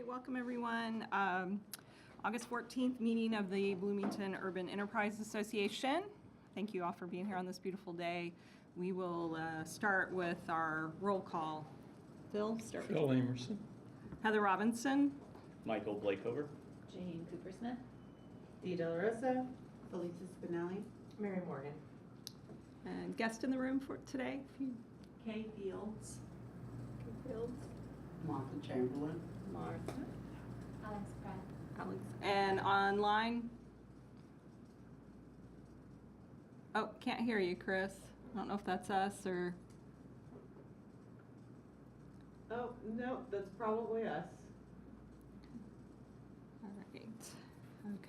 Welcome everyone. August 14th meeting of the Bloomington Urban Enterprise Association. Thank you all for being here on this beautiful day. We will start with our roll call. Phil, start with Phil Amerson. Heather Robinson. Michael Blakeover. Jane Cooper-Smith. Dee Del Rosa. Felisa Spinelli. Mary Morgan. And guest in the room for today. Kay Fields. Martha Chamberlain. Martha. Alex Pratt. Alex. And online. Oh, can't hear you, Chris. I don't know if that's us or. Oh, no, that's probably us. All right.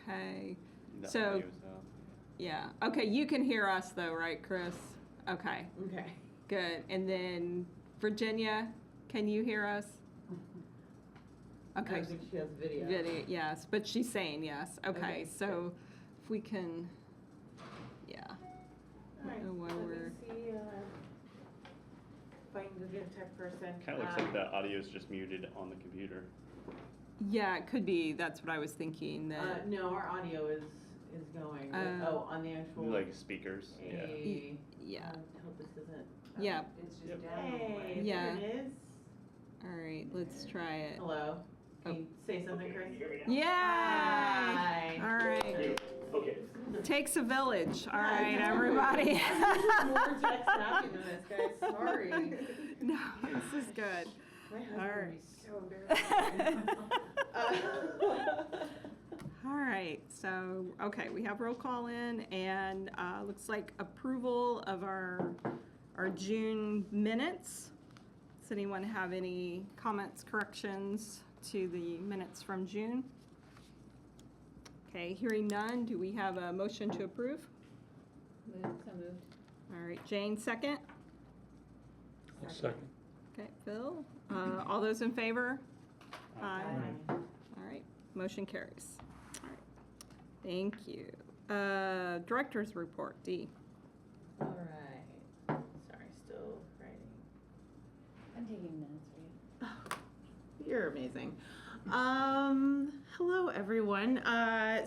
Okay. That So, audio's out. yeah. Okay, you can hear us though, right, Chris? Okay, Okay. good. And then Virginia, can you hear us? I Okay. don't think she has video. Video, yes, but she's saying yes. Okay, Okay, so if we can, yeah. All right, know why let we're- me see if I can go get a tech person. Kind of looks like the audio is just muted on the computer. Yeah, it could be. That's what I was thinking. That No, our audio is going. On the actual. Like speakers. Yeah. yeah. I hope this isn't. Yeah. It's just Yep. down. Hey, Yeah. there it is. All right, let's try it. Hello. Can you say something, Chris? Yeah. Hi. All right. Okay. Takes a village. All right, everybody. I'm more tech savvy than this, guys. Sorry. No, this is good. My husband All would right. be so embarrassed. All right, so, okay, we have roll call in, and looks like approval of our June minutes. Does anyone have any comments, corrections to the minutes from June? Okay, hearing none, do we have a motion to approve? So moved. All right, Jane, second. I'll second. Okay, Phil. All those in favor? Aye. Hi. All right, motion carries. All right, thank you. Director's report, D. All right. Sorry, still writing. I'm taking minutes for you. You're amazing. Hello, everyone. I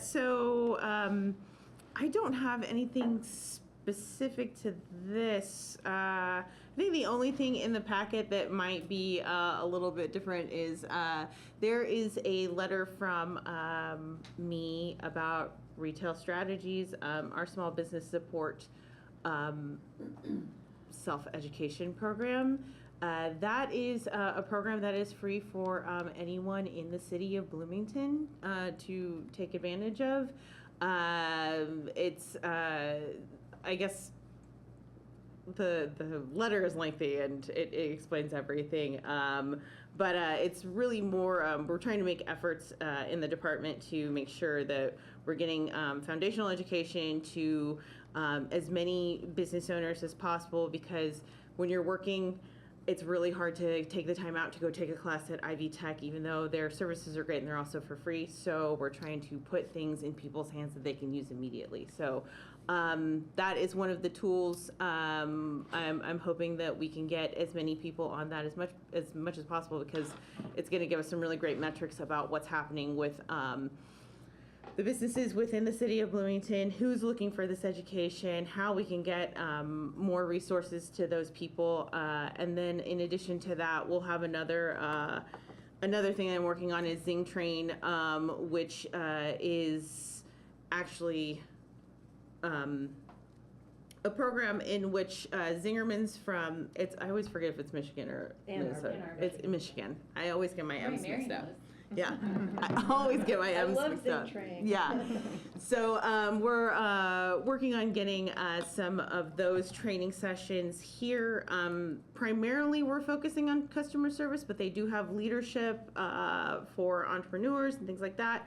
don't have anything specific to this. I think the only thing in the packet that might be a little bit different is there is a letter from me about retail strategies, our small business support self-education program. That is a program that is free for anyone in the city of Bloomington to take advantage of. It's, I guess, the letter is lengthy and it explains everything. But it's really more, we're trying to make efforts in the department to make sure that we're getting foundational education to as many business owners as possible, because when you're working, it's really hard to take the time out to go take a class at Ivy Tech, even though their services are great and they're also for free. So we're trying to put things in people's hands that they can use immediately. So that is one of the tools. I'm hoping that we can get as many people on that as much as possible, because it's going to give us some really great metrics about what's happening with the businesses within the city of Bloomington, who's looking for this education, how we can get more resources to those people. And then in addition to that, we'll have another thing I'm working on is Zing Train, which is actually a program in which Zingerman's from, I always forget if it's Michigan or Minnesota. It's Michigan. I always get my M's mixed up. Yeah, I always get my M's mixed up. Yeah, so we're working on getting some of those training sessions here. Primarily, we're focusing on customer service, but they do have leadership for entrepreneurs and things like that.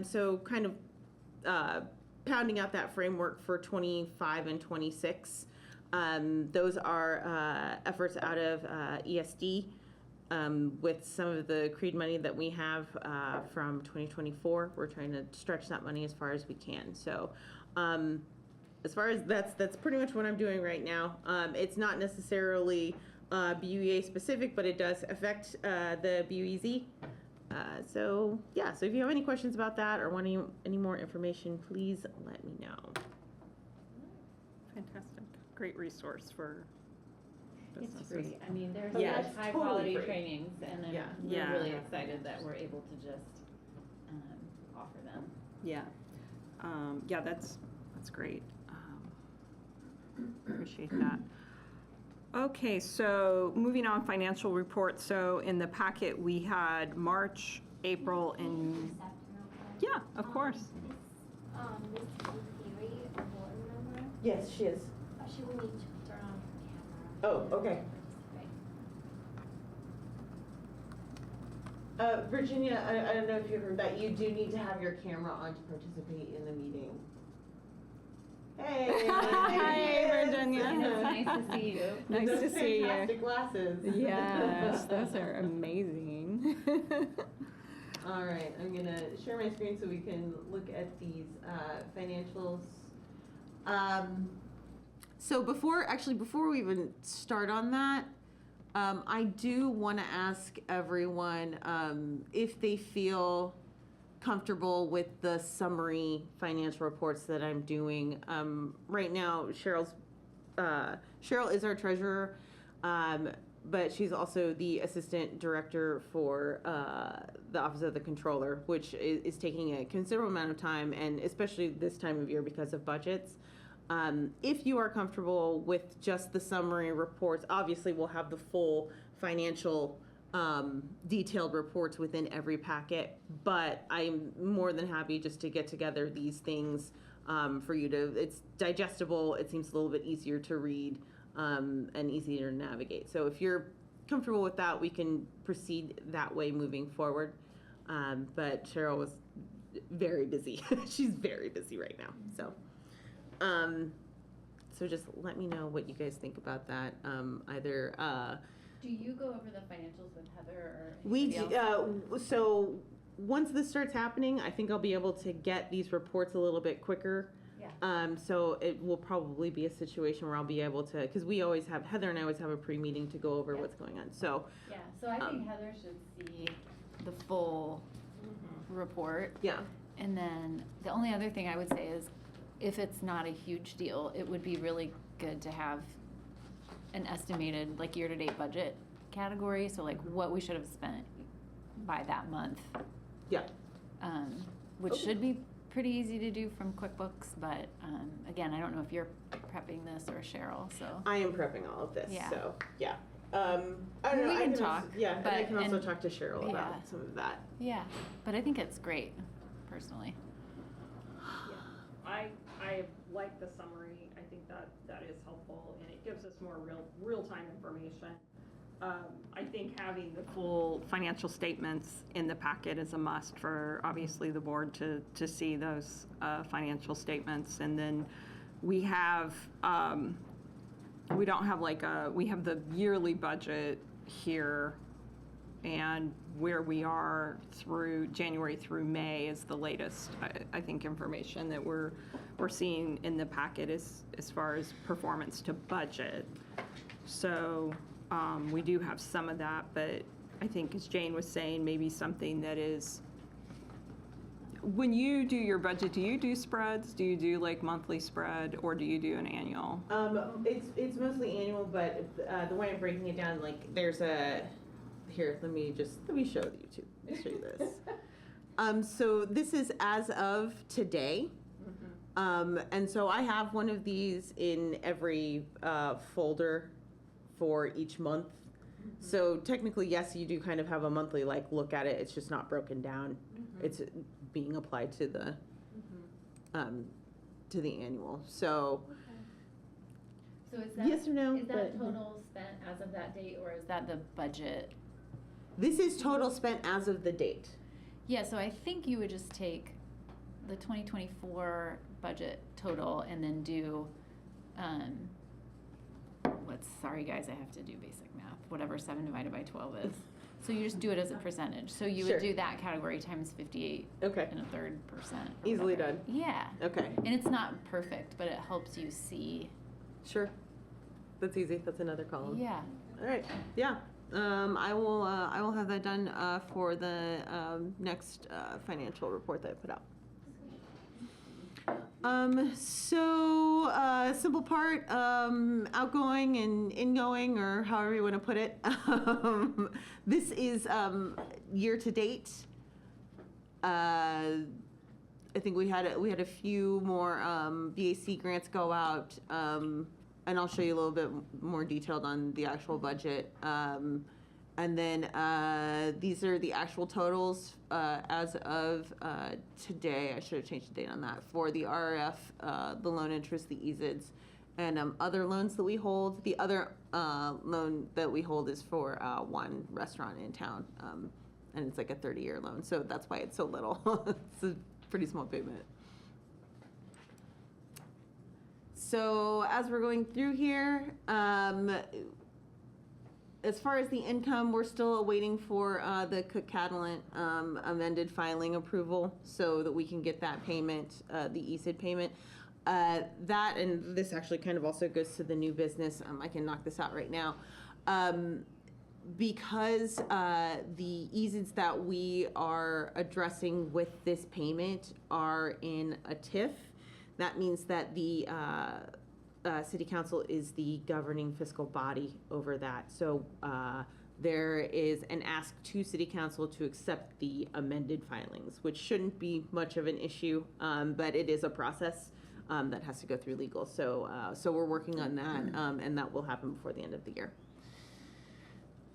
So kind of pounding out that framework for 25 and 26. Those are efforts out of ESD. With some of the CREED money that we have from 2024, we're trying to stretch that money as far as we can. So as far as that's pretty much what I'm doing right now. It's not necessarily BUEA specific, but it does affect the BUEZ. So if you have any questions about that or want any more information, please let me know. Fantastic. Great resource for It's businesses. free. I mean, there's Yeah, such it's high totally quality free. trainings, and Yeah. we're Yeah. really excited that we're able to just offer them. Yeah. Yeah, that's great. Appreciate that. Okay, so moving on, financial reports. So in the packet, we had March, April, and, yeah, of course. Miss Theory, a board member, Yes, she is. she will need to turn on her camera. Oh, okay. Participate. Virginia, I don't know if you heard that. You do need to have your camera on to participate in the meeting. Hey. Hi, Virginia. It's nice to see you. Nice Those to see you. fantastic glasses. Yes, those are amazing. All right, I'm gonna share my screen so we can look at these financials. So before we even start on that, I do want to ask everyone if they feel comfortable with the summary financial reports that I'm doing. Right now, Cheryl is our treasurer, but she's also the assistant director for the Office of the Controller, which is taking a considerable amount of time, and especially this time of year because of budgets. If you are comfortable with just the summary reports, obviously we'll have the full financial detailed reports within every packet, but I'm more than happy just to get together these things for you to, it's digestible, it seems a little bit easier to read and easier to navigate. So if you're comfortable with that, we can proceed that way moving forward. But Cheryl was very busy. She's very busy right now. So just let me know what you guys think about that. Do you go over the financials with Heather or We anybody do, else? so once this starts happening, I think I'll be able to get these reports a little bit quicker. Yeah. So it will probably be a situation where I'll be able to, because Heather and I always have a pre-meeting to go over Yeah. what's going on. So Yeah, so I think Heather should see the full report. yeah, And then the only other thing I would say is, if it's not a huge deal, it would be really good to have an estimated, like, year-to-date budget category, so like what we should have spent by that month. yeah. Which Okay. should be pretty easy to do from QuickBooks, but again, I don't know if you're prepping this or Cheryl, so. I am prepping all of this. Yeah. So yeah. I don't know. We I can also- talk, yeah, and I but- can also and- talk to Cheryl yeah. about some of that. Yeah, but I think it's great, personally. I like the summary. I think that is helpful, and it gives us more real-time information. I think having the full financial statements in the packet is a must for, obviously, the board to see those financial statements. And then we have, we don't have we have the yearly budget here, and where we are through January through May is the latest, I think, information that we're seeing in the packet as far as performance to budget. So we do have some of that, but I think, as Jane was saying, maybe something that is, when you do your budget, do you do spreads? Do you do like monthly spread, or do you do an annual? It's mostly annual, but the way I'm breaking it down, like there's here, let me show you show you this. So this is as of today. And so I have one of these in every folder for each month. So technically, yes, you do kind of have a monthly look at it. It's just not broken down. It's being applied to the annual. So So is that, yes or no? is that but- total spent as of that date, or is that the budget? This is total spent as of the date. Yeah, so I think you would just take the 2024 budget total and then do, sorry guys, I have to do basic math, whatever 7 divided by 12 is. So you just do it as a percentage. So you Sure. would do that category times 58 Okay. and a third percent. or Easily whatever. done. Yeah. Okay. And it's not perfect, but it helps you see. Sure. That's easy. That's another column. Yeah. All right. Yeah. I will have that done for the next financial report that I put out. Simple part, outgoing and ingoing, or however you want to put it. This is year to date. I think we had a few more VAC grants go out, and I'll show you a little bit more detailed on the actual budget. And then these are the actual totals as of today. I should have changed the date on that. For the RRF, the loan interest, the EZIDs, and other loans that we hold. The other loan that we hold is for one restaurant in town, and it's like a 30-year loan. So that's why it's so little. It's a pretty small payment. So as we're going through here, as far as the income, we're still awaiting for the Cook Catalent amended filing approval so that we can get that payment, the ESID payment. That, and this actually kind of also goes to the new business. I can knock this out right now. Because the ESIDs that we are addressing with this payment are in a TIF, that means that the City Council is the governing fiscal body over that. So there is an ask to City Council to accept the amended filings, which shouldn't be much of an issue, but it is a process that has to go through legal. So we're working on that, and that will happen before the end of the year.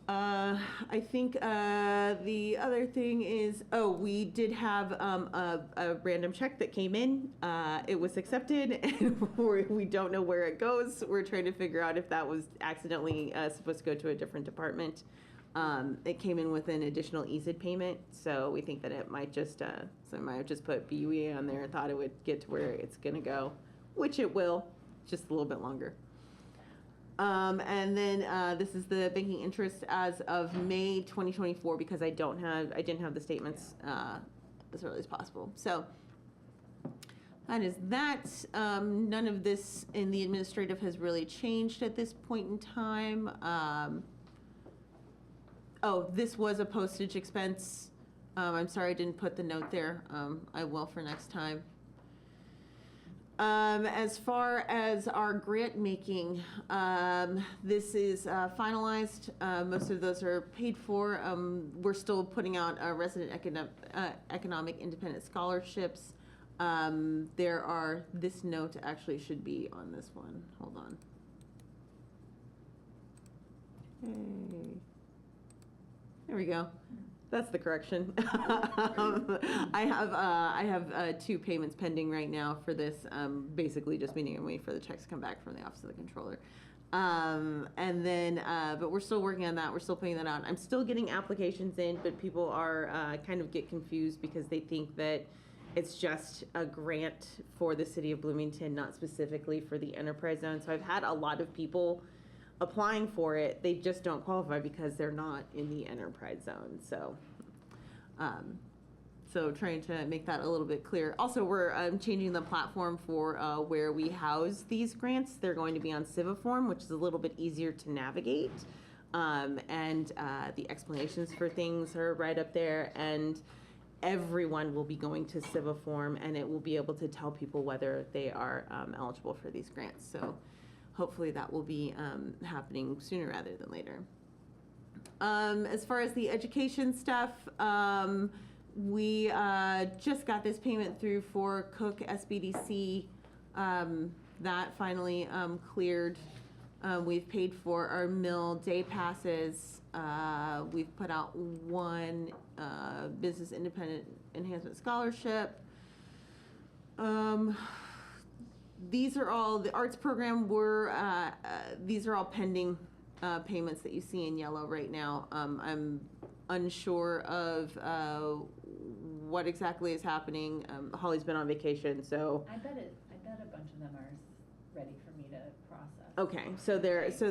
I think the other thing is, we did have a random check that came in. It was accepted, and we don't know where it goes. We're trying to figure out if that was accidentally supposed to go to a different department. It came in with an additional ESID payment, so we think that it might just, so might have just put BUE on there and thought it would get to where it's going to go, which it will, just a little bit longer. And then this is the banking interest as of May 2024, because I didn't have the statements as early as possible. So that is that. None of this in the administrative has really changed at this point in time. This was a postage expense. I'm sorry I didn't put the note there. I will for next time. As far as our grant making, this is finalized. Most of those are paid for. We're still putting out resident economic independent scholarships. This note actually should be on this one. Hold on. Hey. There we go. That's the correction. I have 2 payments pending right now for this, basically just meaning I'm waiting for the checks to come back from the Office of the Controller. And then, but we're still working on that. We're still putting that out. I'm still getting applications in, but people are kind of get confused because they think that it's just a grant for the city of Bloomington, not specifically for the enterprise zone. So I've had a lot of people applying for it. They just don't qualify because they're not in the enterprise zone. So so trying to make that a little bit clear. Also, we're changing the platform for where we house these grants. They're going to be on Civiform, which is a little bit easier to navigate, and the explanations for things are right up there, and everyone will be going to Civiform, and it will be able to tell people whether they are eligible for these grants. So hopefully that will be happening sooner rather than later. As far as the education stuff, we just got this payment through for Cook SBDC. That finally cleared. We've paid for our mill day passes. We've put out 1 business independent enhancement scholarship. These are all, the arts program these are all pending payments that you see in yellow right now. I'm unsure of what exactly is happening. Holly's been on vacation, so. I bet a bunch of them are ready for me to process. Okay, so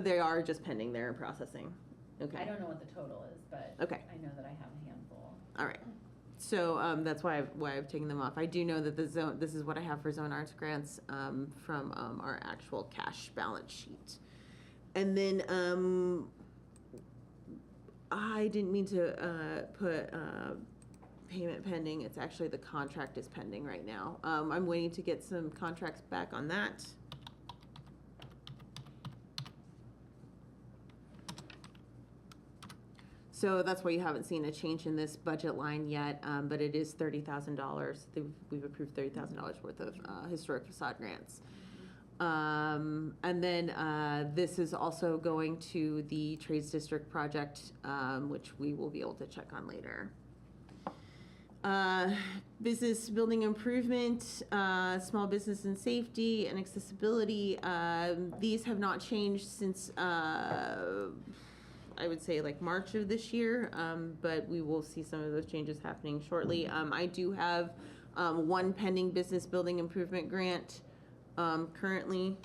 they are just pending, they're processing. Okay. I don't know what the total is, but okay. I know that I have a handful. All right. So that's why I've taken them off. I do know that this is what I have for zone arts grants from our actual cash balance sheet. And then I didn't mean to put payment pending. It's actually the contract is pending right now. I'm waiting to get some contracts back on that. So that's why you haven't seen a change in this budget line yet, but it is $30,000. We've approved $30,000 worth of historic facade grants. And then this is also going to the Trades District project, which we will be able to check on later. Business building improvement, small business and safety and accessibility. These have not changed since I would say like March of this year, but we will see some of those changes happening shortly. I do have one pending business building improvement grant currently.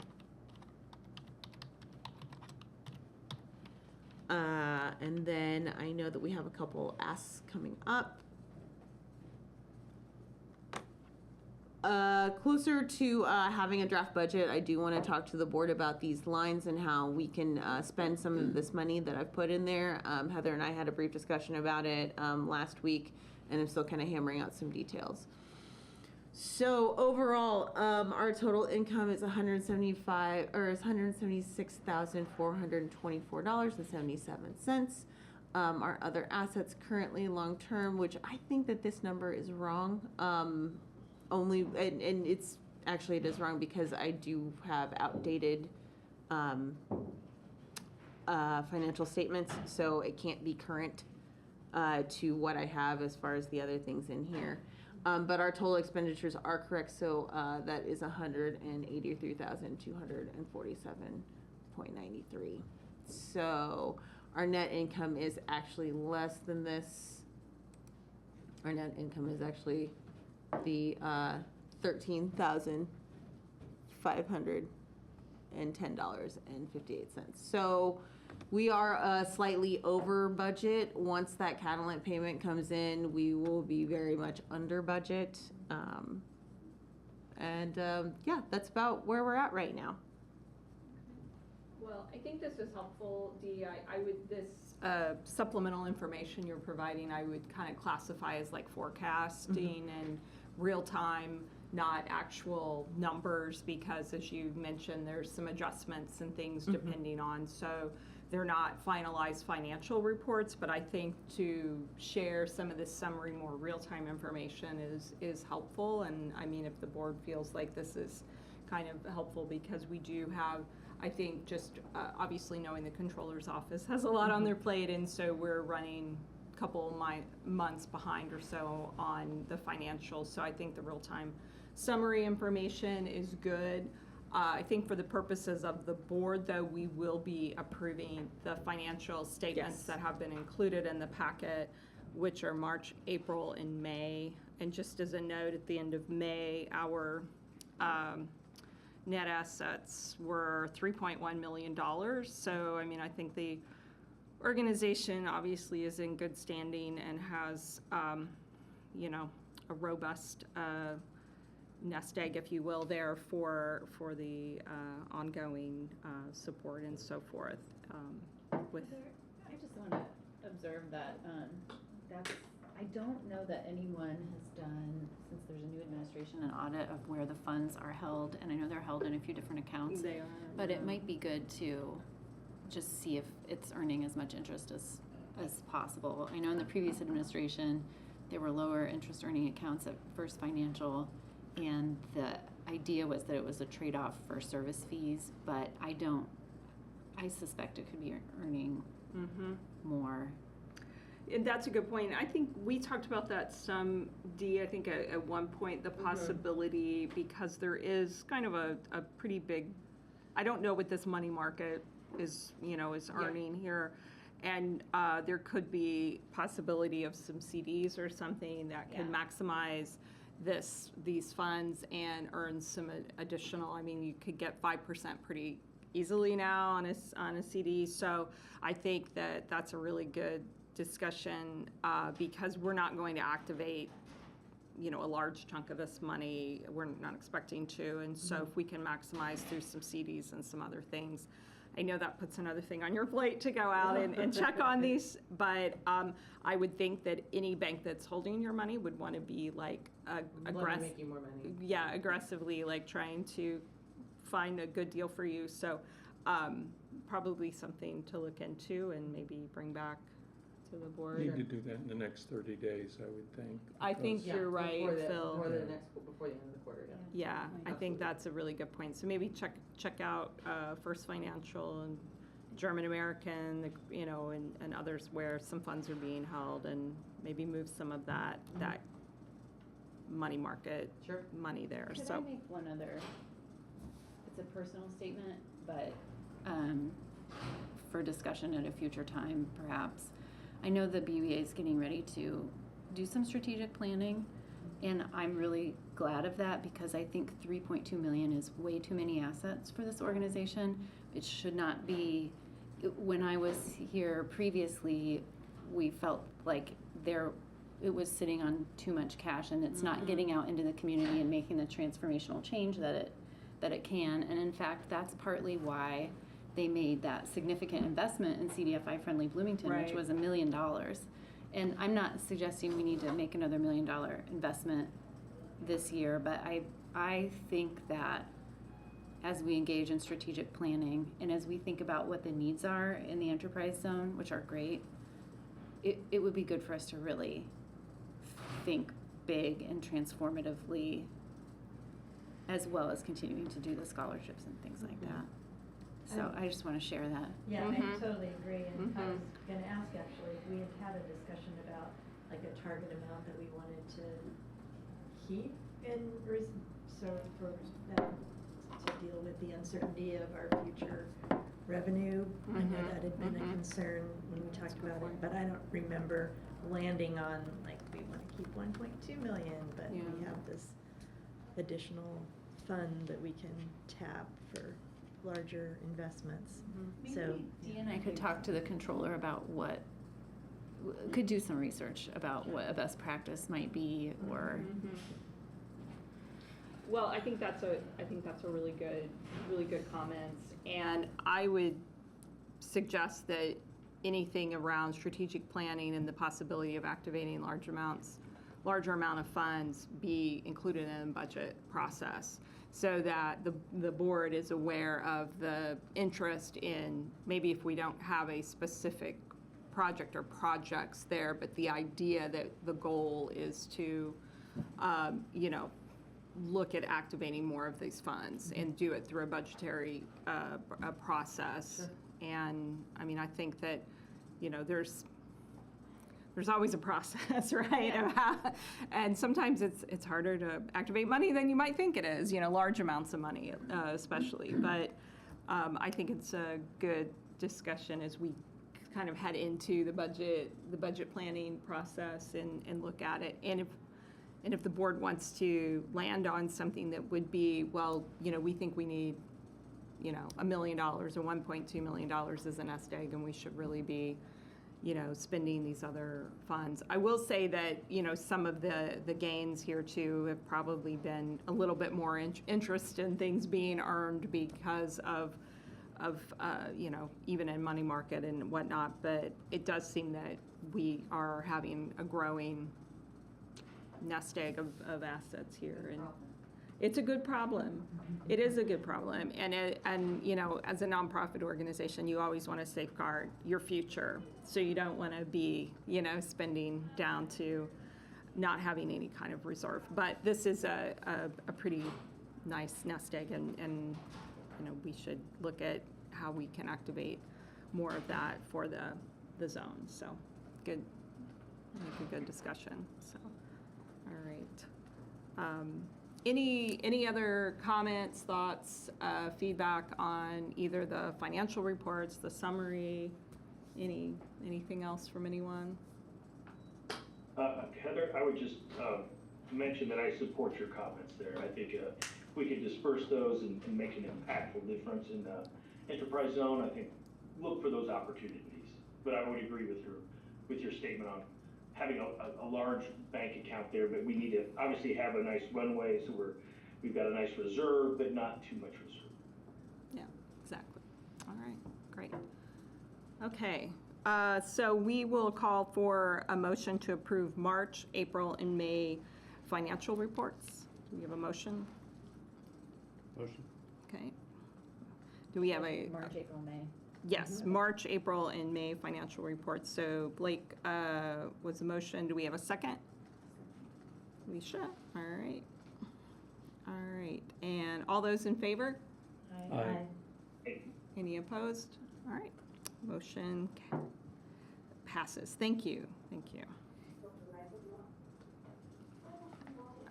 And then I know that we have a couple asks coming up. Closer to having a draft budget, I do want to talk to the board about these lines and how we can spend some of this money that I've put in there. Heather and I had a brief discussion about it last week, and I'm still kind of hammering out some details. So overall, our total income is $176,424.77. Our other assets currently long-term, which I think that this number is wrong. And it's actually, it is wrong because I do have outdated financial statements, so it can't be current to what I have as far as the other things in here. But our total expenditures are correct, so that is $183,247.93. So our net income is actually less than this. Our net income is actually the $13,510.58. So we are slightly over budget. Once that Catalent payment comes in, we will be very much under budget. Yeah, that's about where we're at right now. Well, I think this is helpful, Dee. I would, this supplemental information you're providing, I would kind of classify as like forecasting and real time, not actual numbers, because as you mentioned, there's some adjustments and things depending on, so they're not finalized financial reports, but I think to share some of this summary, more real-time information is helpful. And I mean, if the board feels like this is kind of helpful, because we do have, I think, just obviously knowing the controller's office has a lot on their plate, and so we're running a couple months behind or so on the financials. So I think the real-time summary information is good. I think for the purposes of the board, though, we will be approving the financial statements that have been included in the packet, which are March, April, and May. And just as a note, at the end of May, our net assets were $3.1 million. So, I mean, I think the organization obviously is in good standing and has, you know, a robust nest egg, if you will, there for the ongoing support and so forth. With I just want to observe that I don't know that anyone has done, since there's a new administration, an audit of where the funds are held, and I know they're held in a few different accounts. They are, but yeah. it might be good to just see if it's earning as much interest as possible. I know in the previous administration, there were lower interest earning accounts at First Financial, and the idea was that it was a trade-off for service fees, but I suspect it could be earning more. And that's a good point. I think we talked about that some, Dee, I think at one point, the possibility, because there is kind of a pretty big, I don't know what this money market is, you know, is earning here. And there could be possibility of some CDs or something that could maximize these funds and earn some additional. I mean, you could get 5% pretty easily now on a CD. So I think that that's a really good discussion because we're not going to activate, you know, a large chunk of this money. We're not expecting to, and so if we can maximize through some CDs and some other things, I know that puts another thing on your plate to go out and check on these, but I would think that any bank that's holding your money would want to be like Love to aggressive. make you more money. Yeah, aggressively like trying to find a good deal for you. So probably something to look into and maybe bring back to the board. Need to do that in the next 30 days, I would think. I think because- you're right, before the, Phil. Before the end of the quarter, yeah. Yeah, I think Absolutely. that's a really good point. So maybe check out First Financial and German American, and others where some funds are being held, and maybe move some of that money market Sure. money there. Could I So make one other, it's a personal statement, but for discussion at a future time, perhaps. I know the BBA is getting ready to do some strategic planning, and I'm really glad of that because I think 3.2 million is way too many assets for this organization. It should not be. When I was here previously, we felt like it was sitting on too much cash, and it's not getting out into the community and making the transformational change that it can. And in fact, that's partly why they made that significant investment in CDFI friendly Bloomington, which Right. was $1 million. And I'm not suggesting we need to make another $1 million investment this year, but I think that as we engage in strategic planning and as we think about what the needs are in the enterprise zone, which are great, it would be good for us to really think big and transformatively, as well as continuing to do the scholarships and things like that. So I just want to share that. Yeah, Mhm. I totally agree, and I Mhm. was gonna ask actually, if we had a discussion about like a target amount that we wanted to keep in, so for that, to deal with the uncertainty of our future revenue. I know Mhm. that had been a Mhm. concern when we talked a good about it, point. but I don't remember landing on, like, we wanna keep 1.2 million, but we Yeah. have this additional fund that we can tap for larger investments. So, Maybe Dee and I could talk to the controller about could do some research about what a best practice might be, or Well, I think that's a really good comments, and I would suggest that anything around strategic planning and the possibility of activating larger amount of funds be included in the budget process, so that the board is aware of the interest in, maybe if we don't have a specific project or projects there, but the idea that the goal is to, look at activating more of these funds and do it through a budgetary process. And I mean, I think that, there's always a process, right? Of how, and sometimes it's harder to activate money than you might think it is, large amounts of money especially. But I think it's a good discussion as we kind of head into the budget planning process and look at it. And if the board wants to land on something that would be, well, we think we need, $1 million or $1.2 million as a nest egg, and we should really be, spending these other funds. I will say that, some of the gains here too have probably been a little bit more interest in things being earned because of even in money market and whatnot. But it does seem that we are having a growing nest egg of assets here, and it's a good problem. It is a good problem, and as a nonprofit organization, you always want to safeguard your future, so you don't want to be spending down to not having any kind of reserve. But this is a pretty nice nest egg, and we should look at how we can activate more of that for the zone. So good, I think a good discussion. So. All right. Any other comments, thoughts, feedback on either the financial reports, the summary, anything else from anyone? Heather, I would just mention that I support your comments there. I think if we could disperse those and make an impactful difference in the enterprise zone, I think look for those opportunities. But I would agree with your statement on having a large bank account there, but we need to obviously have a nice runway, so we've got a nice reserve, but not too much reserve. Yeah, exactly. All right, great. Okay, so we will call for a motion to approve March, April, and May financial reports. Do we have a motion? Motion. Okay. Do we have a? March, April, May. Yes, March, April, and May financial reports. So Blake was the motion. Do we have a second? Alicia? All right. All right. And all those in favor? Aye. Any opposed? All right. Motion passes. Thank you. Thank you.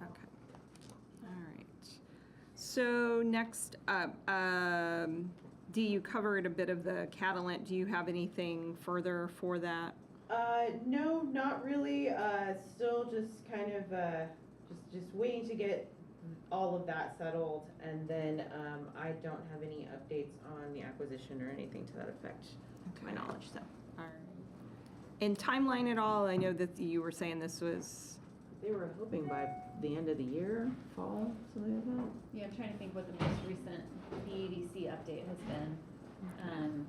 Okay. All right. So next up, Dee, you covered a bit of the Catalent. Do you have anything further for that? No, not really. Still just kind of just waiting to get all of that settled, and then I don't have any updates on the acquisition or anything to that effect, to my Okay. knowledge. So All right. And timeline at all? I know that you were saying this was. they were hoping by the end of the year, fall, something like that. Yeah, I'm trying to think what the most recent BEDC update has been. And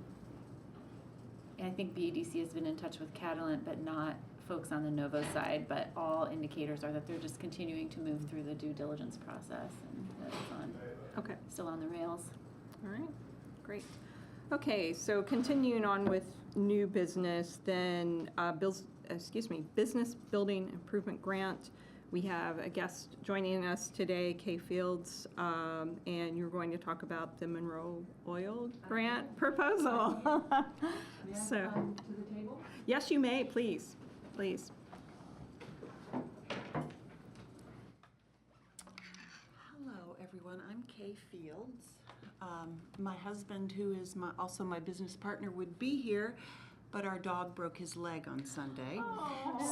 I think BEDC has been in touch with Catalent, but not folks on the Novo side, but all indicators are that they're just continuing to move through the due diligence process, and that it's on, Okay. still on the rails. All right, great. Okay, so continuing on with new business, then business building improvement grant. We have a guest joining us today, Kay Fields, and you're going to talk about the Monroe Oil grant proposal. So, To the table? yes, you may, please, please. Hello, everyone. I'm Kay Fields. My husband, who is also my business partner, would be here, but our dog broke his leg on Sunday.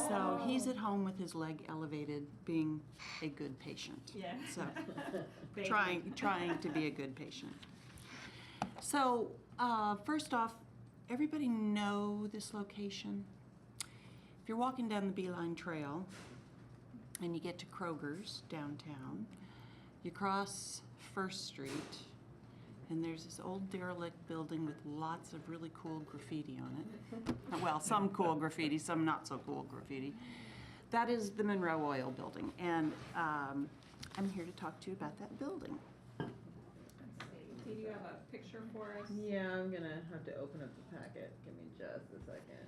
So he's at home with his leg elevated, being a good patient. Yeah. So trying to be a good patient. So first off, everybody know this location? If you're walking down the Beeline Trail and you get to Kroger's downtown, you cross First Street, and there's this old derelict building with lots of really cool graffiti on it. Well, some cool graffiti, some not so cool graffiti. That is the Monroe Oil Building, and I'm here to talk to you about that building. Let's see, do you have a picture for us? Yeah, I'm gonna have to open up the packet. Give me just a second.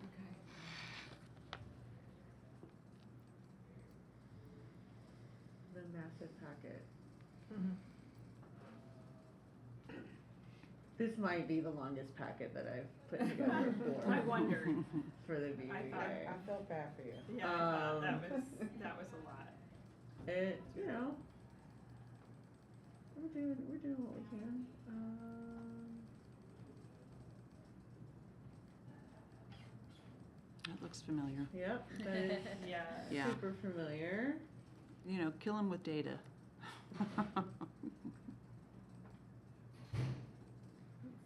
The massive packet. This might be the longest packet that I've put together I wondered. for the I BBA. thought- I felt bad for you. Yeah, I thought that was a lot. It, we're doing what we can. That looks familiar. Yep, that is Yeah. Yeah, super familiar. you know, kill them with data. Let's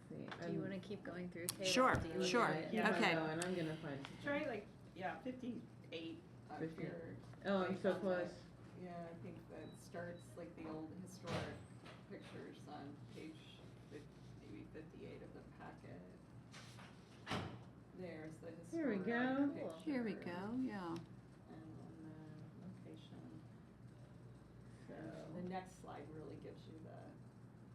see. Do you want to keep going through, Kate? Sure, or do you sure. wanna do it? Yeah. Okay. And I'm gonna find. Try 58 up 50. here. Oh, I'm based so on close. Yeah, I think that starts like the old historic pictures on page maybe 58 of the packet. There's the Here we historic go. picture. Here we go, yeah. And then the location. So. The next slide really gives you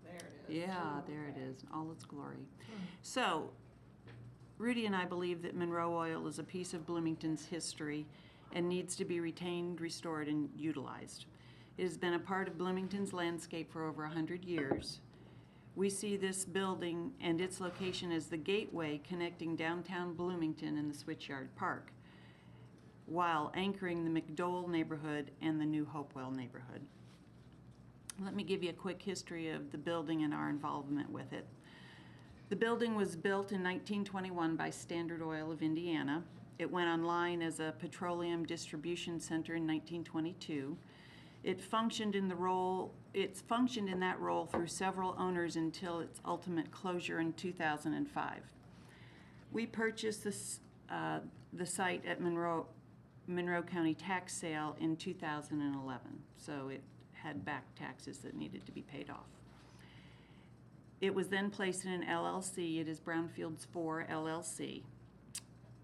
there it is. Yeah, there it Okay. is, in all its glory. So, Rudy and I believe that Monroe Oil is a piece of Bloomington's history and needs to be retained, restored, and utilized. It has been a part of Bloomington's landscape for over 100 years. We see this building and its location as the gateway connecting downtown Bloomington and the Switchyard Park, while anchoring the McDowell neighborhood and the New Hopewell neighborhood. Let me give you a quick history of the building and our involvement with it. The building was built in 1921 by Standard Oil of Indiana. It went online as a petroleum distribution center in 1922. It functioned in that role through several owners until its ultimate closure in 2005. We purchased the site at Monroe County tax sale in 2011, so it had back taxes that needed to be paid off. It was then placed in an LLC. It is Brownfields 4 LLC.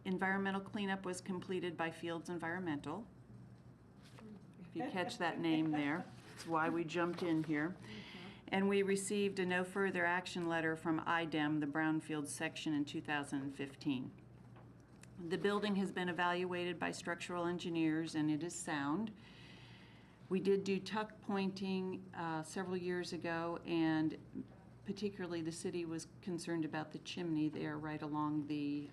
Environmental cleanup was completed by Fields Environmental. If you catch that name there, that's why we jumped in here. And we received a no further action letter from IDEM, the Brownfields section, in 2015. The building has been evaluated by structural engineers and it is sound. We did do tuck pointing several years ago, and particularly the city was concerned about the chimney there right along the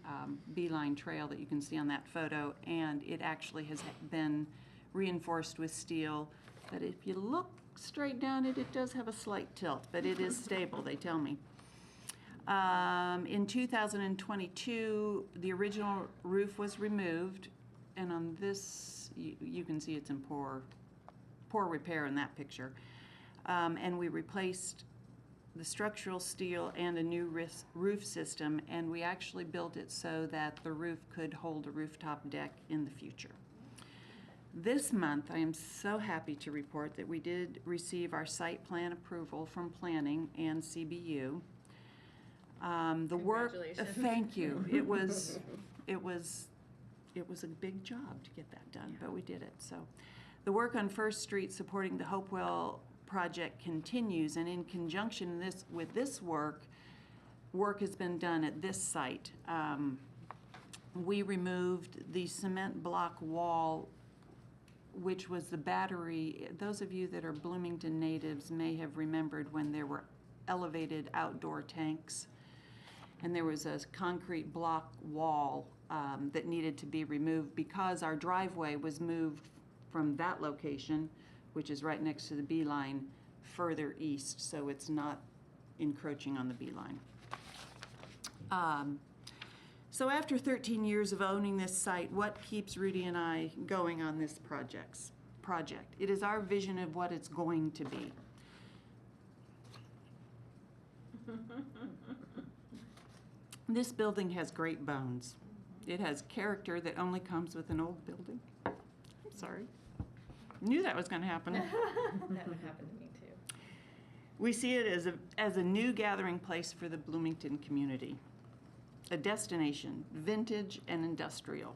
Beeline Trail that you can see on that photo, and it actually has been reinforced with steel. But if you look straight down it, it does have a slight tilt, but it is stable, they tell me. In 2022, the original roof was removed, and on this, you can see it's in poor repair in that picture. And we replaced the structural steel and a new roof system, and we actually built it so that the roof could hold a rooftop deck in the future. This month, I am so happy to report that we did receive our site plan approval from planning and CBU. The work, thank you. It was a big job to get that done, but we did it. So, the work on First Street supporting the Hopewell project continues, and in conjunction with this work has been done at this site. We removed the cement block wall, which was the battery. Those of you that are Bloomington natives may have remembered when there were elevated outdoor tanks, and there was a concrete block wall that needed to be removed because our driveway was moved from that location, which is right next to the Beeline, further east, so it's not encroaching on the Beeline. So after 13 years of owning this site, what keeps Rudy and I going on this project? It is our vision of what it's going to be. This building has great bones. It has character that only comes with an old building. I'm sorry. Knew that was going to happen. That would happen to me too. We see it as a new gathering place for the Bloomington community, a destination, vintage and industrial.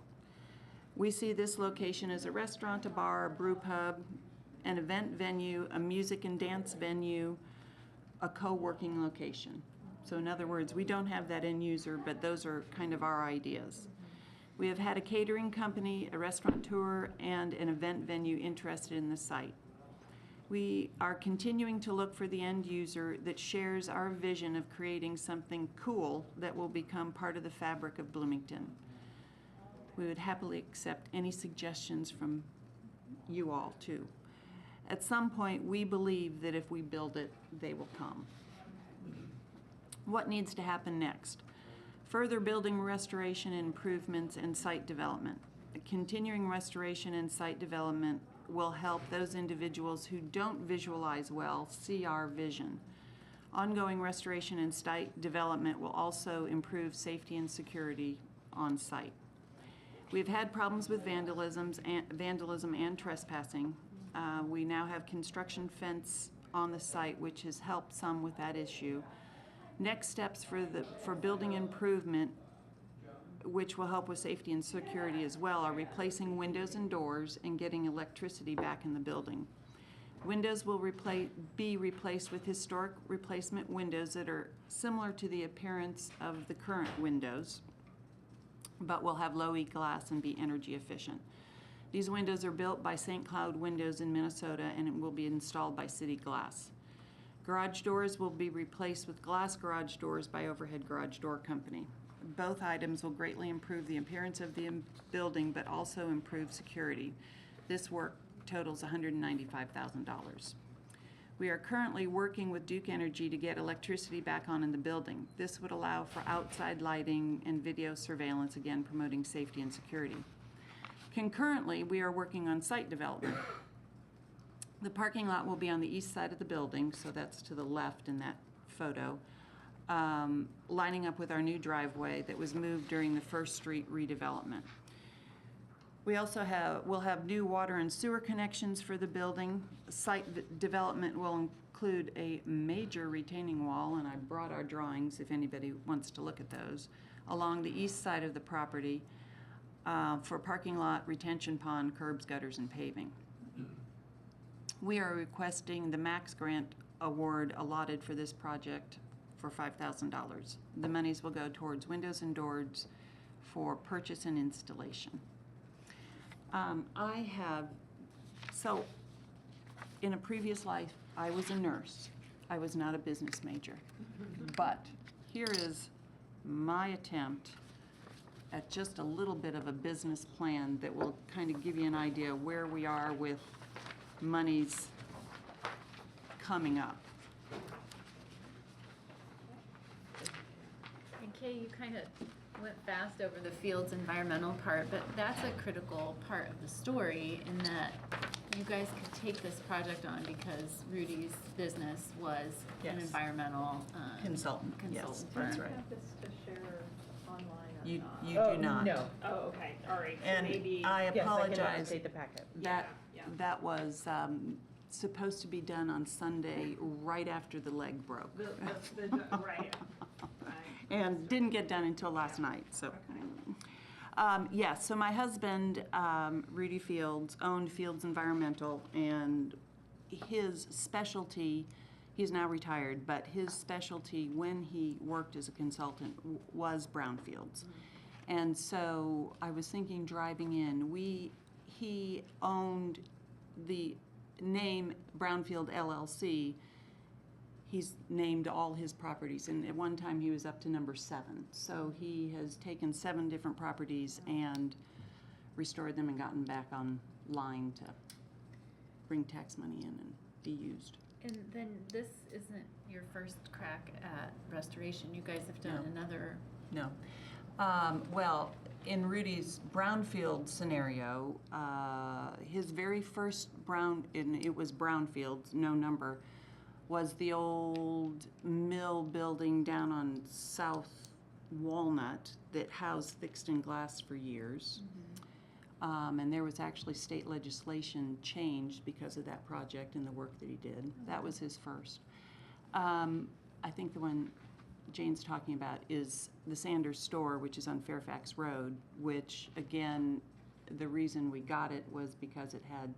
We see this location as a restaurant, a bar, a brew pub, an event venue, a music and dance venue, a co-working location. So in other words, we don't have that end user, but those are kind of our ideas. We have had a catering company, a restaurateur, and an event venue interested in the site. We are continuing to look for the end user that shares our vision of creating something cool that will become part of the fabric of Bloomington. We would happily accept any suggestions from you all too. At some point, we believe that if we build it, they will come. What needs to happen next? Further building restoration and improvements and site development. Continuing restoration and site development will help those individuals who don't visualize well see our vision. Ongoing restoration and site development will also improve safety and security on site. We've had problems with vandalism and trespassing. We now have construction fence on the site, which has helped some with that issue. Next steps for building improvement, which will help with safety and security as well, are replacing windows and doors and getting electricity back in the building. Windows will be replaced with historic replacement windows that are similar to the appearance of the current windows, but will have low E glass and be energy efficient. These windows are built by St. Cloud Windows in Minnesota, and it will be installed by City Glass. Garage doors will be replaced with glass garage doors by Overhead Garage Door Company. Both items will greatly improve the appearance of the building, but also improve security. This work totals $195,000. We are currently working with Duke Energy to get electricity back on in the building. This would allow for outside lighting and video surveillance, again promoting safety and security. Concurrently, we are working on site development. The parking lot will be on the east side of the building, so that's to the left in that photo, lining up with our new driveway that was moved during the First Street redevelopment. We also we'll have new water and sewer connections for the building. Development will include a major retaining wall, and I brought our drawings if anybody wants to look at those, along the east side of the property for parking lot, retention pond, curbs, gutters, and paving. We are requesting the max grant award allotted for this project for $5,000. The monies will go towards windows and doors for purchase and installation. So in a previous life, I was a nurse. I was not a business major. But here is my attempt at just a little bit of a business plan that will kind of give you an idea where we are with monies coming up. And Kay, you kind of went fast over the fields environmental part, but that's a critical part of the story in that you guys could take this project on because Rudy's business was an Yes. environmental Consultant, yes, consultant that's firm. right. Have this to share online or You, not? you do not. No. Oh, okay, all right, so And maybe. I Yes, I can apologize. update the packet. That, Yeah. that was supposed to be done on Sunday, right after the leg broke. Right. And didn't get done until last night, so. Yes, so my husband, Rudy Fields, owned Fields Environmental, and his specialty, he's now retired, but his specialty when he worked as a consultant was brownfields. And so I was thinking driving in, he owned the name Brownfield LLC. He's named all his properties, and at one time he was up to number 7. So he has taken 7 different properties and restored them and gotten back online to bring tax money in and be used. And then this isn't your first crack at restoration. You guys have done No. another. No. Well, in Rudy's brownfield scenario, his very first it was brownfields, no number, was the old mill building down on South Walnut that housed Thixton Glass for years. And there was actually state legislation changed because of that project and the work that he did. That was his first. I think the one Jane's talking about is the Sanders store, which is on Fairfax Road, which, again, the reason we got it was because it had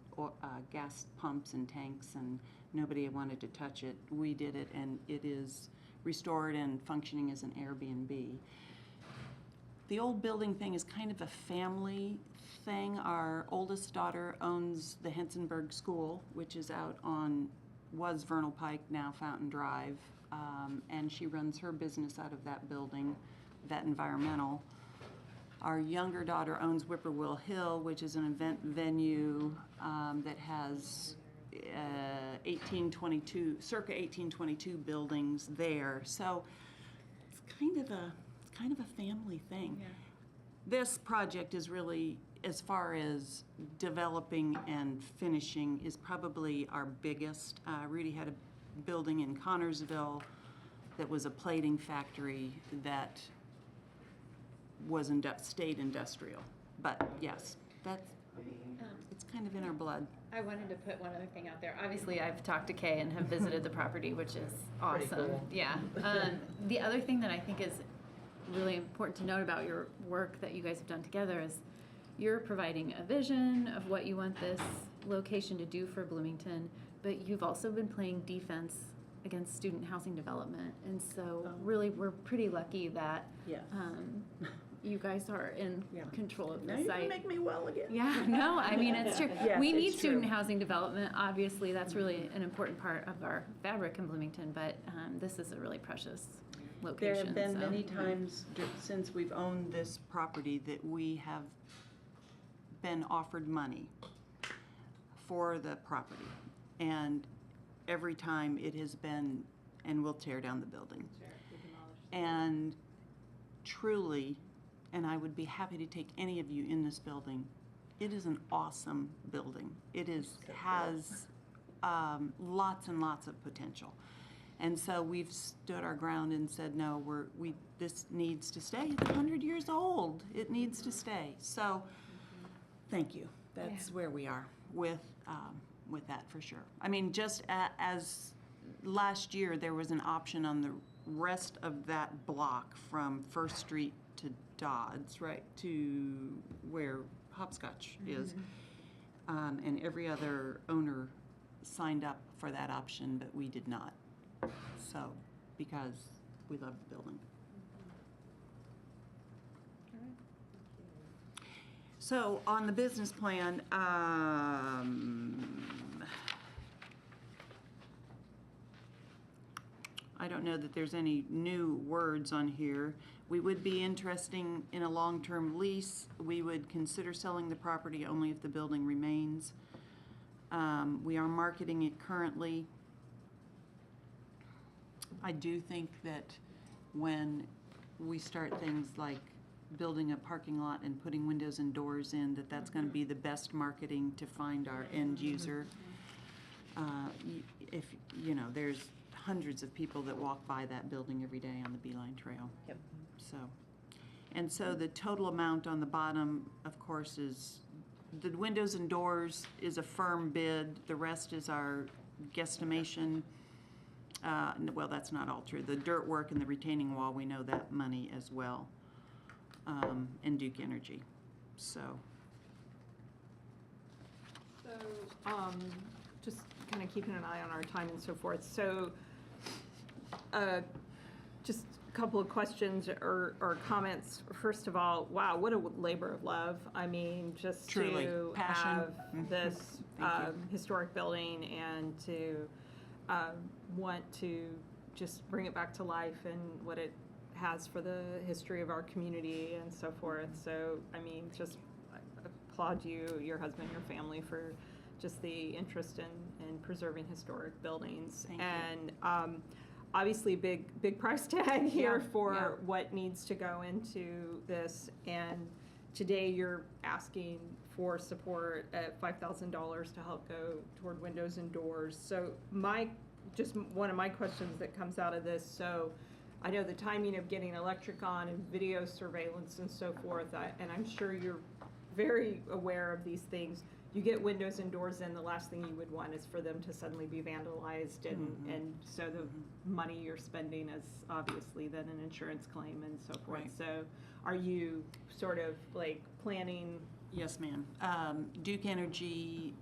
gas pumps and tanks and nobody wanted to touch it. We did it, and it is restored and functioning as an Airbnb. The old building thing is kind of a family thing. Our oldest daughter owns the Hensonburg School, which is was Vernal Pike, now Fountain Drive, and she runs her business out of that building, Vet Environmental. Our younger daughter owns Whippoorwill Hill, which is an event venue that has circa 1822 buildings there. So it's kind of a family thing. Yeah. This project is really, as far as developing and finishing, is probably our biggest. Rudy had a building in Connorsville that was a plating factory that was stayed industrial. But yes, it's kind of in our blood. I wanted to put one other thing out there. Obviously, I've talked to Kay and have visited the property, which is Pretty awesome. cool. Yeah. The other thing that I think is really important to note about your work that you guys have done together is you're providing a vision of what you want this location to do for Bloomington, but you've also been playing defense against student housing development. And so really, we're pretty lucky that Yes. you guys are in Yeah. control of Now the you're site. gonna make me well again. Yeah, no, I mean, it's true. Yes, We need it's student true. housing development, obviously, that's really an important part of our fabric in Bloomington, but this is a really precious There location. have been so- many times since we've owned this property that we have been offered money for the property. And every time it has been, and we'll tear down the building. And truly, and I would be happy to take any of you in this building, it is an awesome building. It has lots and lots of potential. And so we've stood our ground and said, no, this needs to stay. It's 100 years old. It needs to stay. So Thank you. That's where we are with that for sure. I mean, just as last year, there was an option on the rest of that block from First Street to Dodds, right, to where Hopscotch is. And every other owner signed up for that option, but we did not. So, because we love the building. So on the business plan, I don't know that there's any new words on here. We would be interested in a long-term lease. We would consider selling the property only if the building remains. We are marketing it currently. I do think that when we start things like building a parking lot and putting windows and doors in, that's going to be the best marketing to find our end user. If, you know, there's hundreds of people that walk by that building every day on the Beeline Trail. Yep. So the total amount on the bottom, of course, is the windows and doors is a firm bid. The rest is our guesstimation. Well, that's not all true. The dirt work and the retaining wall, we know that money as well. And Duke Energy. So just kind of keeping an eye on our time and so forth. So, just a couple of questions or comments. First of all, wow, what a labor of love. I mean, just Truly. to Passion. have this Thank you. historic building and to want to just bring it back to life and what it has for the history of our community and so forth. So, I mean, just applaud you, your husband, your family for just the interest in preserving historic buildings. Thank you. And obviously big price tag here Yeah, for yeah. what needs to go into this. And today you're asking for support at $5,000 to help go toward windows and doors. So one of my questions that comes out of this, so I know the timing of getting electric on and video surveillance and so forth, and I'm sure you're very aware of these things. You get windows and doors in, the last thing you would want is for them to suddenly be vandalized, and so the money you're spending is obviously then an insurance claim and so forth. Right. So are you sort of like planning? Yes, ma'am. Duke Energy.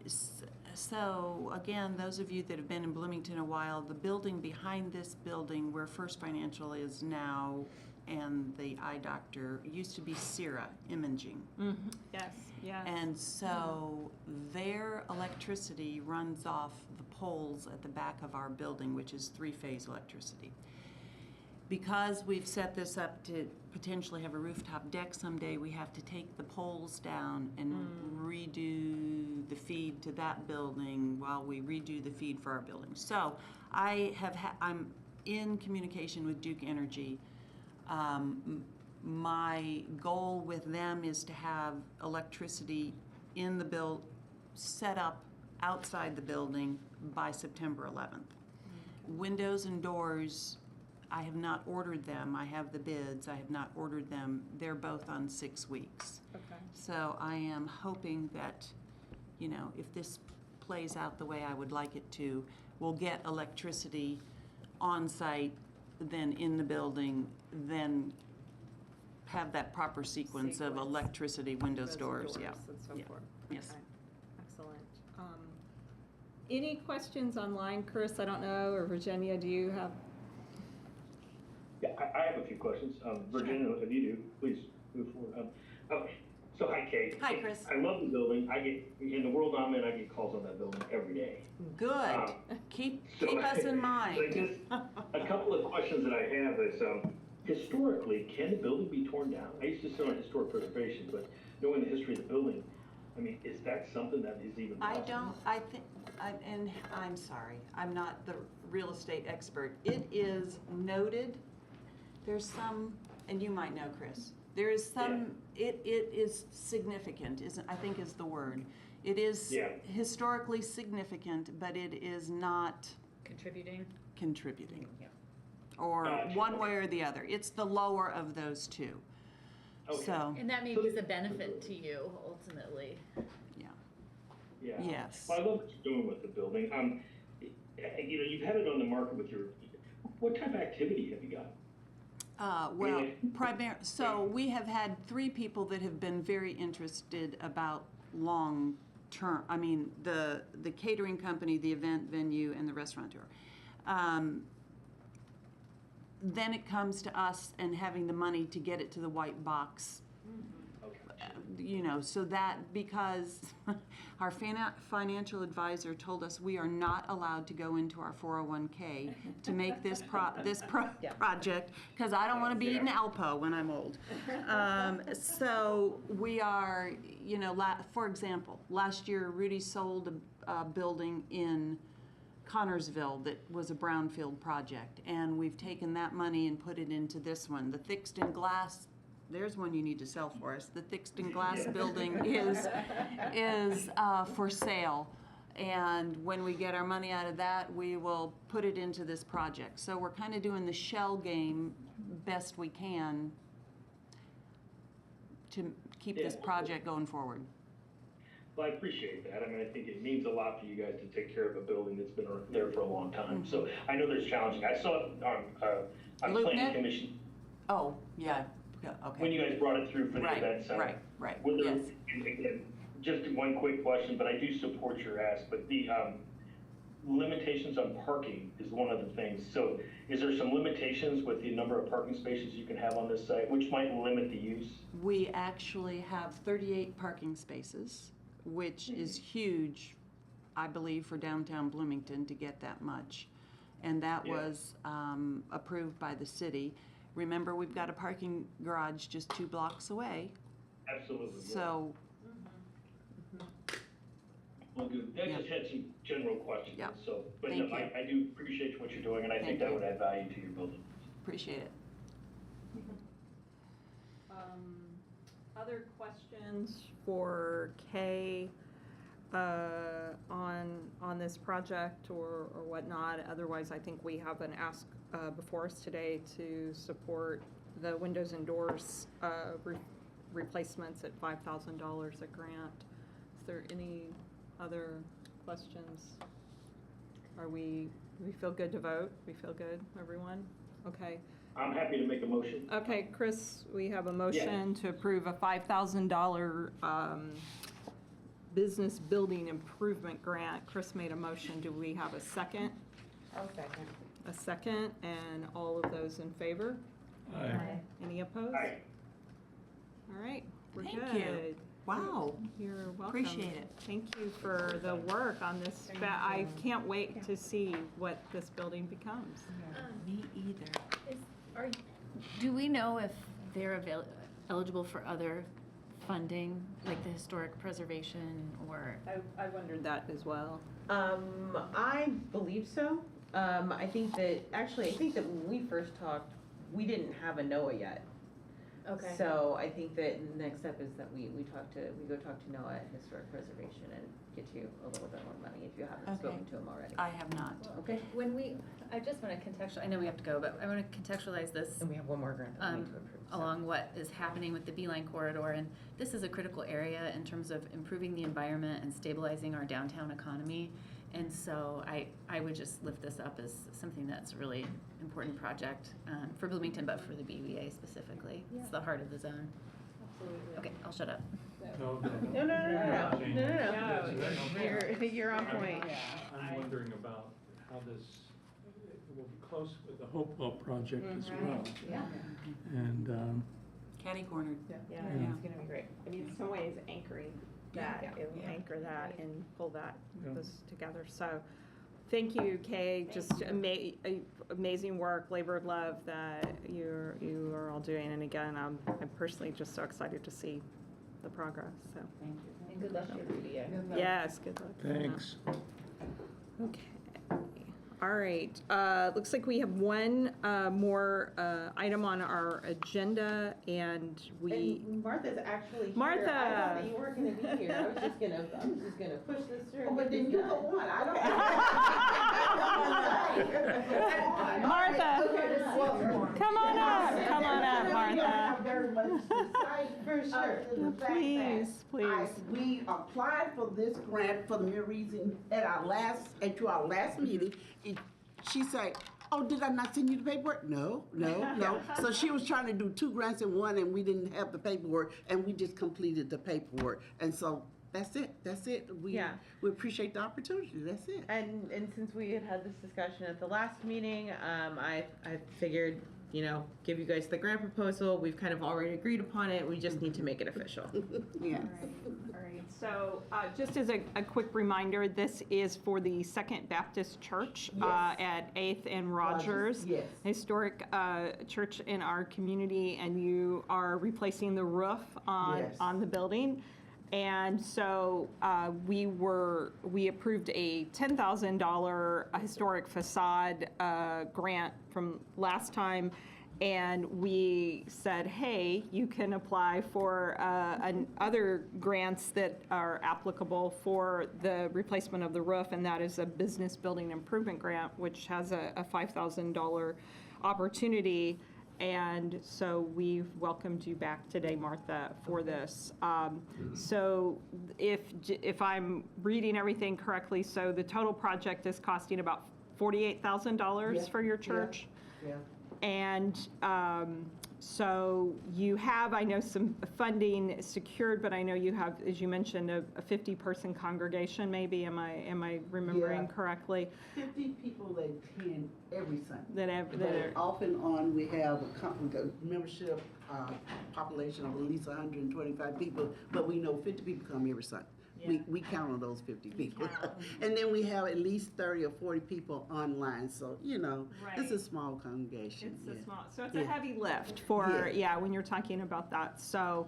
So again, those of you that have been in Bloomington a while, the building behind this building where First Financial is now and the eye doctor used to be Sierra Imaging. Yes, yes. And so their electricity runs off the poles at the back of our building, which is three-phase electricity. Because we've set this up to potentially have a rooftop deck someday, we have to take the poles down and redo the feed to that building while we redo the feed for our building. So I'm in communication with Duke Energy. My goal with them is to have electricity in the set up outside the building by September 11th. Windows and doors, I have not ordered them. I have the bids. I have not ordered them. They're both on 6 weeks. Okay. So I am hoping that, you know, if this plays out the way I would like it to, we'll get electricity on site, then in the building, then have that proper sequence of electricity, windows, doors, yeah. And so Yeah. forth. Yes. Okay. Excellent. Any questions online, Chris? I don't know, or Virginia, do you have? Yeah, I have a few questions. Virginia, if you do, please move forward. So hi, Kate. Hi, Chris. I love the building. In the world I'm in, I get calls on that building every day. Good. Keep us in So mind. just a couple of questions that I have is, historically, can the building be torn down? I used to sit on historic preservation, but knowing the history of the building, I mean, is that something that is even possible? And I'm sorry, I'm not the real estate expert. It is noted, there's some, and you might know, Chris, there is some, it is significant, I think is the word. It is historically significant, but it is not Contributing? contributing. Yeah. Or Gotcha. one way or the other. It's the lower of those two. Okay. So, And that maybe is a benefit to you ultimately. yeah. Yeah. Yes. Well, I love what you're doing with the building. You know, you've had it on the market with what type of activity have you got? Well, Really? so we have had 3 people that have been very interested about long-term, I mean, the catering company, the event venue, and the restaurateur. Then it comes to us and having the money to get it to the white box. You know, so that, because our financial advisor told us we are not allowed to go into our 401k to make this project, because I don't want to be eating Alpo when I'm old. So we are, you know, for example, last year Rudy sold a building in Connorsville that was a brownfield project, and we've taken that money and put it into this one. The Thixton Glass, there's one you need to sell for us. The Thixton Glass building is for sale, and when we get our money out of that, we will put it into this project. So we're kind of doing the shell game best we can to keep this project going forward. Well, I appreciate that. I mean, I think it means a lot for you guys to take care of a building that's been there for a long time. So I know there's challenging. I saw it on LoopNet? Planning Commission Oh, yeah, okay. when you guys brought it through for the Right, event center. right, Were there- yes. and again, just one quick question, but I do support your ask, but the limitations on parking is one of the things. So is there some limitations with the number of parking spaces you can have on this site, which might limit the use? We actually have 38 parking spaces, which is huge, I believe, for downtown Bloomington to get that much. And that was approved by the city. Remember, we've got a parking garage just 2 blocks away, Absolutely. yeah. so, Well, good. I just had some general questions. Yeah. So, but Thank no, you. I do appreciate what you're doing, and I Thank think that you. would add value to your building. appreciate it. Other questions for Kay on this project or whatnot? Otherwise, I think we have an ask before us today to support the windows and doors replacements at $5,000 a grant. Is there any other questions? We feel good to vote? We feel good, everyone? Okay. I'm happy to make a motion. Okay, Chris, we have a motion to approve a $5,000 business building improvement grant. Chris made a motion. Do we have a second? I'll second. A second, and all of those in favor? Aye. Any opposed? Aye. All right, we're Thank good. you. Wow. You're welcome. Appreciate it. Thank you for the work on this. I can't wait to see what this building becomes. Me either. Do we know if they're eligible for other funding, like the historic preservation or? I wondered that as well. I believe so. I think that when we first talked, we didn't have a NOAA yet. Okay. So I think that the next step is that we go talk to NOAA at Historic Preservation and get you a little bit more money if you haven't Okay. spoken to them already. I have not. Okay. I just want to contextualize, I know we have to go, but I want to contextualize this And we have one more grant that we need to approve. so. along what is happening with the Beeline corridor. And this is a critical area in terms of improving the environment and stabilizing our downtown economy. And so I would just lift this up as something that's a really important project for Bloomington, but for the BVA specifically. It's the heart of the zone. Absolutely. Okay, I'll shut up. No. You're on point. I'm wondering about how this will be close with the Hopewell project as well. Yeah. And, Catty cornered. Yeah, Yeah. it's gonna be great. I mean, in some ways anchoring that, it will anchor that and pull that, Yeah. those together. So, thank you, Kay. Just amazing work, labor of love that you are all doing. And again, I'm personally just so excited to see the progress, so. Thank you. And good luck to your BVA. Yes, good luck. thanks. Okay. All right. Looks like we have one more item on our agenda, and we. And Martha's actually here. Martha! I thought that you weren't gonna be here. I was just gonna push this through. Oh, but then you're the one, I don't. Martha, come on up, Martha. Very much For sure. Please, please. We applied for this grant for the mere reason at our last meeting. She said, "Oh, did I not send you the paperwork?" No. So she was trying to do 2 grants in one, and we didn't have the paperwork, and we just completed the paperwork. And so that's it. We appreciate the opportunity. That's it. And since we had this discussion at the last meeting, I figured, give you guys the grant proposal. We've kind of already agreed upon it. We just need to make it official. Yes. All right, so just as a quick reminder, this is for the Second Baptist Church at 8th and Rogers. Yes. Historic church in our community, and you are replacing the roof on the building. And so we approved a $10,000 historic facade grant from last time, and we said, hey, you can apply for other grants that are applicable for the replacement of the roof, and that is a business building improvement grant, which has a $5,000 opportunity. And so we've welcomed you back today, Martha, for this. So if I'm reading everything correctly, so the total project is costing about $48,000 for your church? Yeah. And so you have, I know, some funding secured, but I know you have, as you mentioned, a 50-person congregation maybe. Am I remembering correctly? 50 people that attend every Sunday. That But are, off and on, we have a membership population of at least 125 people, but we know 50 people come every Sunday. We count on those 50 people. And then we have at least 30 or 40 people online, so, it's a small congregation. It's a small, so it's a heavy lift for, when you're talking about that. So,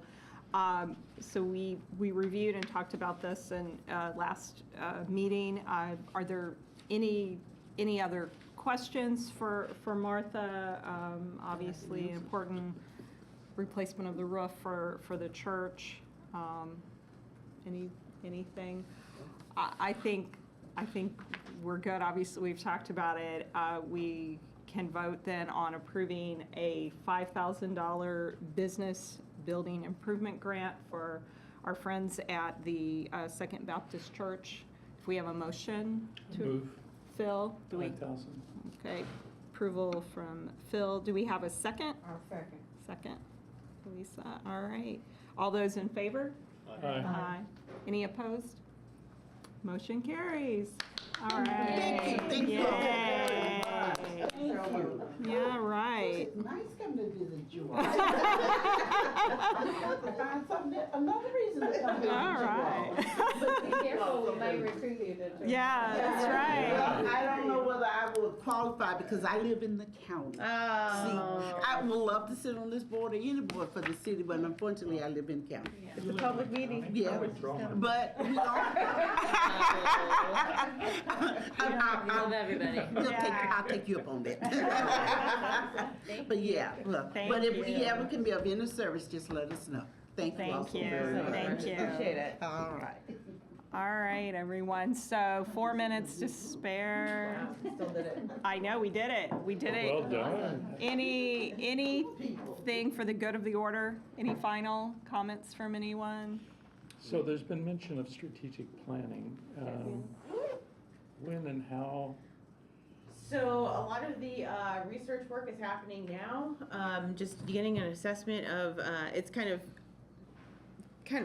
so we reviewed and talked about this in last meeting. Are there any other questions for Martha? Obviously, important replacement of the roof for the church. Anything? I think we're good. Obviously, we've talked about it. We can vote then on approving a $5,000 business building improvement grant for our friends at the Second Baptist Church. If we have a motion to Move. Phil, do we? 5,000. Okay, approval from Phil. Do we have a second? I'll second. Second, Lisa. All right. All those in favor? Aye. Any opposed? Motion carries. All right. Thank you. Yay. Thank you. Yeah, right. It's nice coming to visit you all. I have to find another reason to come visit you all. All right. Be careful, we might recruit you to. Yeah, that's right. Well, I don't know whether I will qualify because I live in the county. See, I would love to sit on this board or any board for the city, but unfortunately I live in the county. It's a public meeting. Yeah, but Love everybody. I'll take you up on that. But yeah, look, Thank but if you. we ever can be of any service, just let us know. Thank you all Thank so you. very much. Thank you. Appreciate it. All right. All right, everyone. So 4 minutes to spare. Still did it. I know, we did it. We did it. Well done. Anything for the good of the order? Any final comments from anyone? So there's been mention of strategic planning. When and how? So a lot of the research work is happening now. Just getting an assessment of it's kind of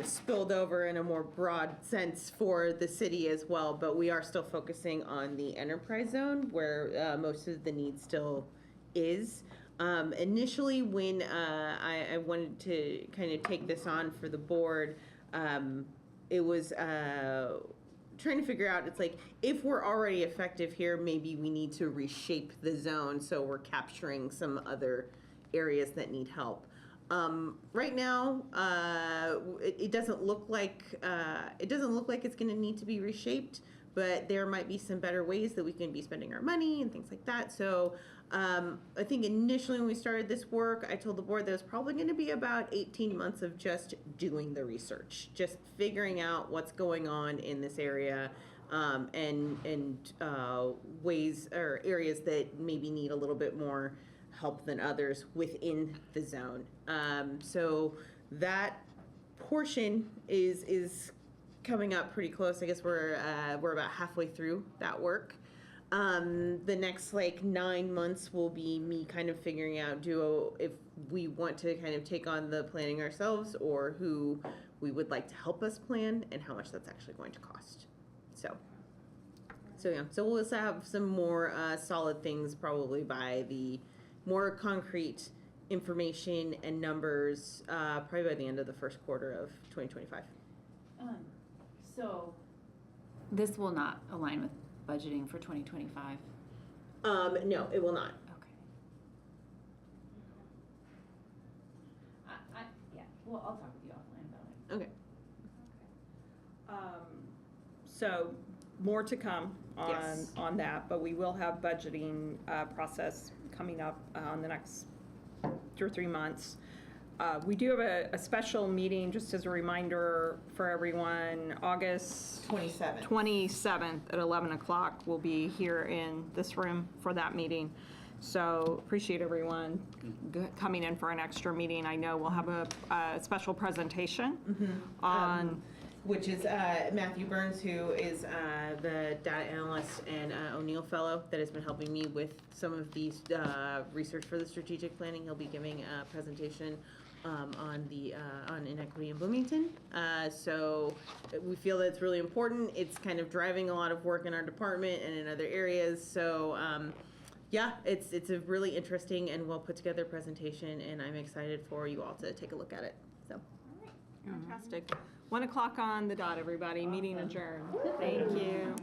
spilled over in a more broad sense for the city as well. But we are still focusing on the enterprise zone where most of the need still is. Initially, when I wanted to kind of take this on for the board, it was trying to figure out, it's like, if we're already effective here, maybe we need to reshape the zone so we're capturing some other areas that need help. Right now, it doesn't look like it's going to need to be reshaped, but there might be some better ways that we can be spending our money and things like that. So I think initially when we started this work, I told the board that it was probably going to be about 18 months of just doing the research, just figuring out what's going on in this area, and ways or areas that maybe need a little bit more help than others within the zone. So that portion is coming up pretty close. I guess we're about halfway through that work. The next like 9 months will be me kind of figuring out if we want to kind of take on the planning ourselves or who we would like to help us plan and how much that's actually going to cost. So yeah, so we'll also have some more solid things probably by the more concrete information and numbers probably by the end of the first quarter of 2025. So this will not align with budgeting for 2025. No, it will not. Okay. Yeah. Well, I'll talk with you offline about it. Okay. So more to come Yes. on that, but we will have budgeting process coming up on the next 2 or 3 months. We do have a special meeting, just as a reminder for everyone, August 27th at 11 o'clock. We'll be here in this room for that meeting. So appreciate everyone coming in for an extra meeting. I know we'll have a special presentation on... Which is Matthew Burns, who is the data analyst and O'Neill Fellow that has been helping me with some of these research for the strategic planning. He'll be giving a presentation on inequity in Bloomington. So we feel that it's really important. It's kind of driving a lot of work in our department and in other areas. So yeah, it's a really interesting and well put together presentation, and I'm excited for you all to take a look at it. So. Fantastic. 1 o'clock on the dot, everybody. Meeting adjourned. Thank you.